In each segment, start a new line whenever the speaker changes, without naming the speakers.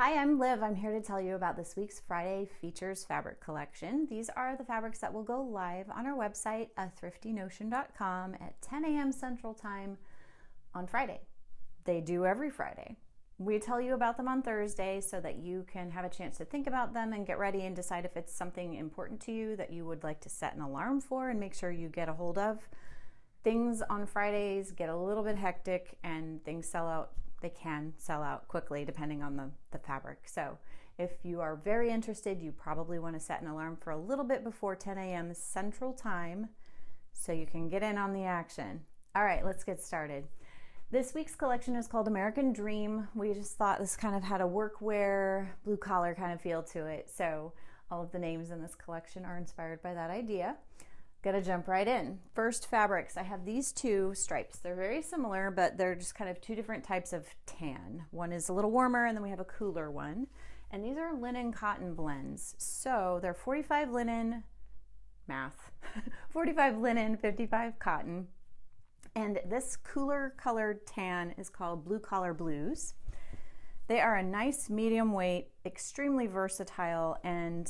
Hi, I'm Liv. I'm here to tell you about this week's Friday Features fabric collection. These are the fabrics that will go live on our website, thriftynotion.com at 10 a.m. Central Time on Friday. They do every Friday. We tell you about them on Thursday so that you can have a chance to think about them and get ready and decide if it's something important to you that you would like to set an alarm for and make sure you get a hold of. Things on Fridays get a little bit hectic and things sell out. They can sell out quickly depending on the fabric. So if you are very interested, you probably want to set an alarm for a little bit before 10 a.m. Central Time so you can get in on the action. All right, let's get started. This week's collection is called American Dream. We just thought this kind of had a workwear, blue collar kind of feel to it. So all of the names in this collection are inspired by that idea. Gonna jump right in. First, fabrics. I have these two stripes. They're very similar, but they're just kind of two different types of tan. One is a little warmer, and then we have a cooler one. And these are linen cotton blends. So they're 45 linen, math, 45 linen, 55 cotton. And this cooler colored tan is called Blue Collar Blues. They are a nice medium weight, extremely versatile, and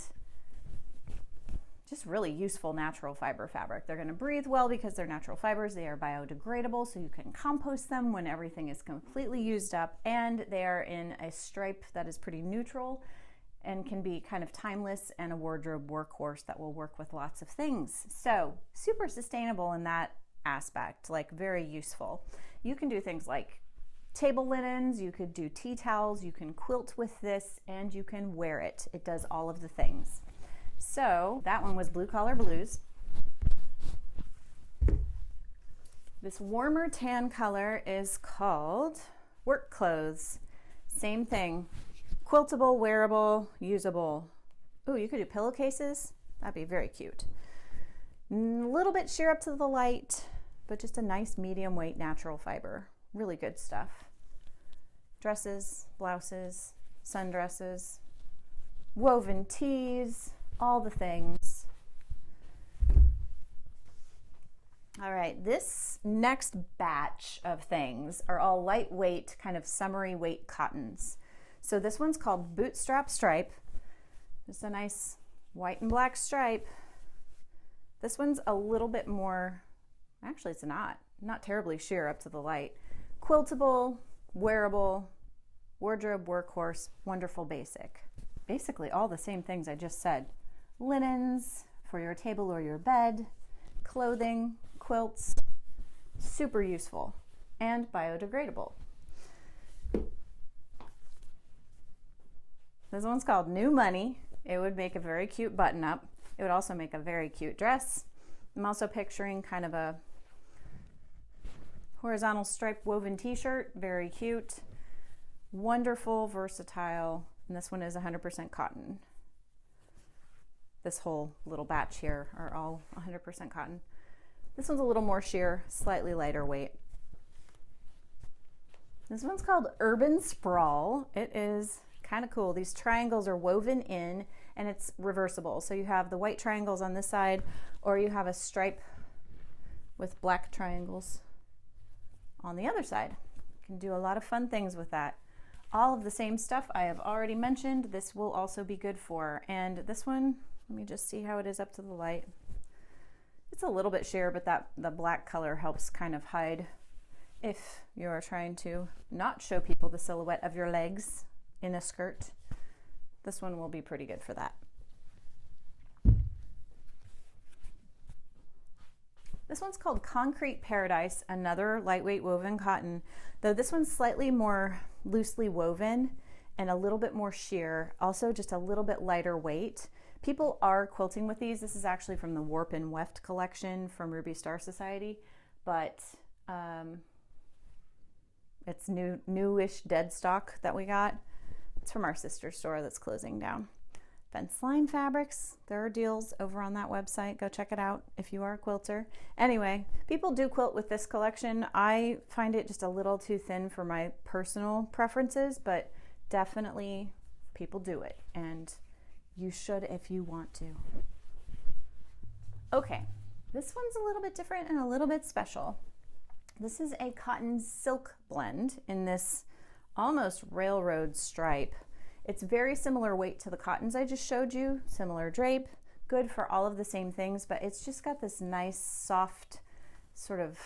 just really useful natural fiber fabric. They're going to breathe well because they're natural fibers. They are biodegradable, so you can compost them when everything is completely used up, and they are in a stripe that is pretty neutral and can be kind of timeless and a wardrobe workhorse that will work with lots of things. So super sustainable in that aspect, like very useful. You can do things like table linens, you could do tea towels, you can quilt with this, and you can wear it. It does all of the things. So that one was Blue Collar Blues. This warmer tan color is called Work Clothes. Same thing. Quiltable, wearable, usable. Ooh, you could do pillowcases. That'd be very cute. A little bit sheer up to the light, but just a nice medium weight natural fiber. Really good stuff. Dresses, blouses, sundresses, woven tees, all the things. All right, this next batch of things are all lightweight, kind of summery weight cottons. So this one's called Bootstrap Stripe. Just a nice white and black stripe. This one's a little bit more, actually it's not terribly sheer up to the light. Quiltable, wearable, wardrobe workhorse, wonderful basic. Basically all the same things I just said. Linens for your table or your bed, clothing, quilts, super useful and biodegradable. This one's called New Money. It would make a very cute button up. It would also make a very cute dress. I'm also picturing kind of a horizontal striped woven t-shirt, very cute, wonderful, versatile, and this one is 100% cotton. This whole little batch here are all 100% cotton. This one's a little more sheer, slightly lighter weight. This one's called Urban Sprawl. It is kind of cool. These triangles are woven in and it's reversible. So you have the white triangles on this side, or you have a stripe with black triangles on the other side. You can do a lot of fun things with that. All of the same stuff I have already mentioned, this will also be good for. And this one, let me just see how it is up to the light. It's a little bit sheer, but the black color helps kind of hide if you're trying to not show people the silhouette of your legs in a skirt. This one will be pretty good for that. This one's called Concrete Paradise, another lightweight woven cotton, though this one's slightly more loosely woven and a little bit more sheer, also just a little bit lighter weight. People are quilting with these. This is actually from the Warp and Weft collection from Ruby Star Society, but it's newish dead stock that we got. It's from our sister store that's closing down. Fence line fabrics, there are deals over on that website. Go check it out if you are a quilter. Anyway, people do quilt with this collection. I find it just a little too thin for my personal preferences, but definitely people do it, and you should if you want to. Okay, this one's a little bit different and a little bit special. This is a cotton silk blend in this almost railroad stripe. It's very similar weight to the cottons I just showed you, similar drape, good for all of the same things, but it's just got this nice, soft, sort of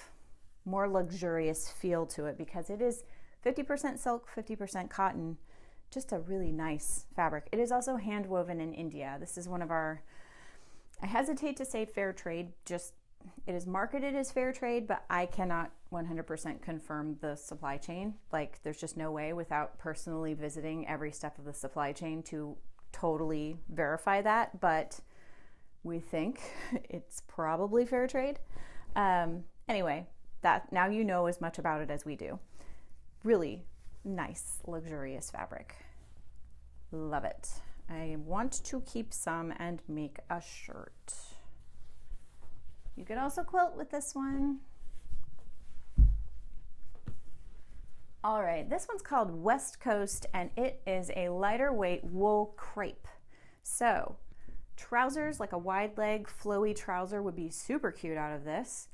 more luxurious feel to it because it is 50% silk, 50% cotton. Just a really nice fabric. It is also hand woven in India. This is one of our, I hesitate to say fair trade, just it is marketed as fair trade, but I cannot 100% confirm the supply chain. Like there's just no way without personally visiting every step of the supply chain to totally verify that, but we think it's probably fair trade. Anyway, that now you know as much about it as we do. Really nice, luxurious fabric. Love it. I want to keep some and make a shirt. You could also quilt with this one. All right, this one's called West Coast and it is a lighter weight wool crepe. So trousers, like a wide leg flowy trouser would be super cute out of this.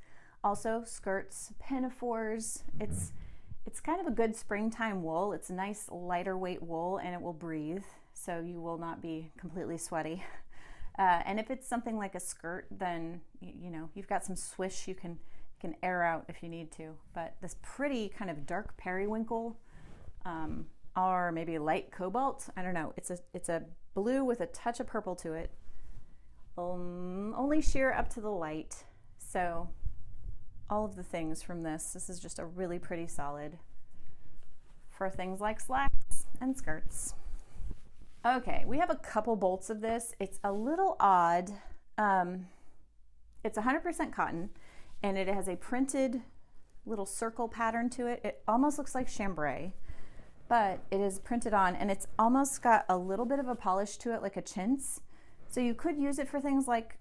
Also skirts, pinafores. It's kind of a good springtime wool. It's a nice lighter weight wool and it will breathe, so you will not be completely sweaty. And if it's something like a skirt, then you know you've got some swish you can air out if you need to. But this pretty kind of dark periwinkle, or maybe light cobalt, I don't know. It's a blue with a touch of purple to it. Only sheer up to the light. So all of the things from this is just a really pretty solid for things like slacks and skirts. Okay, we have a couple bolts of this. It's a little odd. It's 100% cotton and it has a printed little circle pattern to it. It almost looks like chambray, but it is printed on and it's almost got a little bit of a polish to it, like a chintz. So you could use it for things like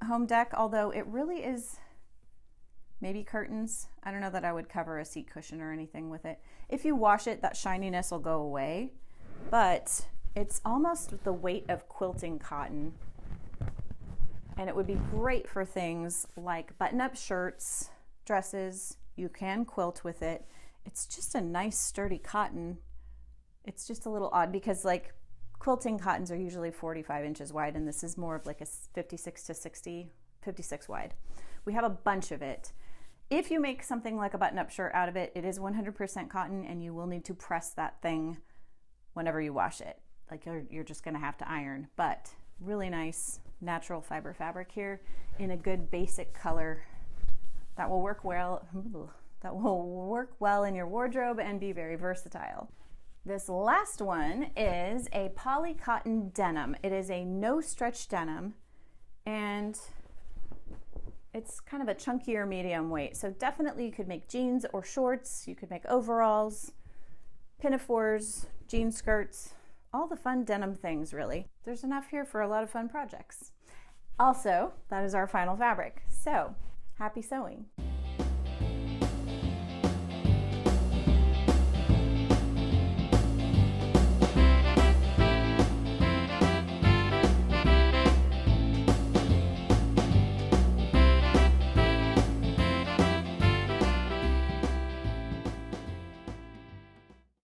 home dec, although it really is maybe curtains. I don't know that I would cover a seat cushion or anything with it. If you wash it, that shininess will go away, but it's almost the weight of quilting cotton. And it would be great for things like button-up shirts, dresses. You can quilt with it. It's just a nice sturdy cotton. It's just a little odd because like quilting cottons are usually 45 inches wide and this is more of like a 56 to 60, 56 wide. We have a bunch of it. If you make something like a button-up shirt out of it, it is 100% cotton and you will need to press that thing whenever you wash it. Like you're just gonna have to iron, but really nice natural fiber fabric here in a good basic color that will work well. That will work well in your wardrobe and be very versatile. This last one is a poly cotton denim. It is a no stretch denim and it's kind of a chunkier medium weight. So definitely you could make jeans or shorts. You could make overalls, pinafores, jean skirts, all the fun denim things really. There's enough here for a lot of fun projects. Also, that is our final fabric. So happy sewing.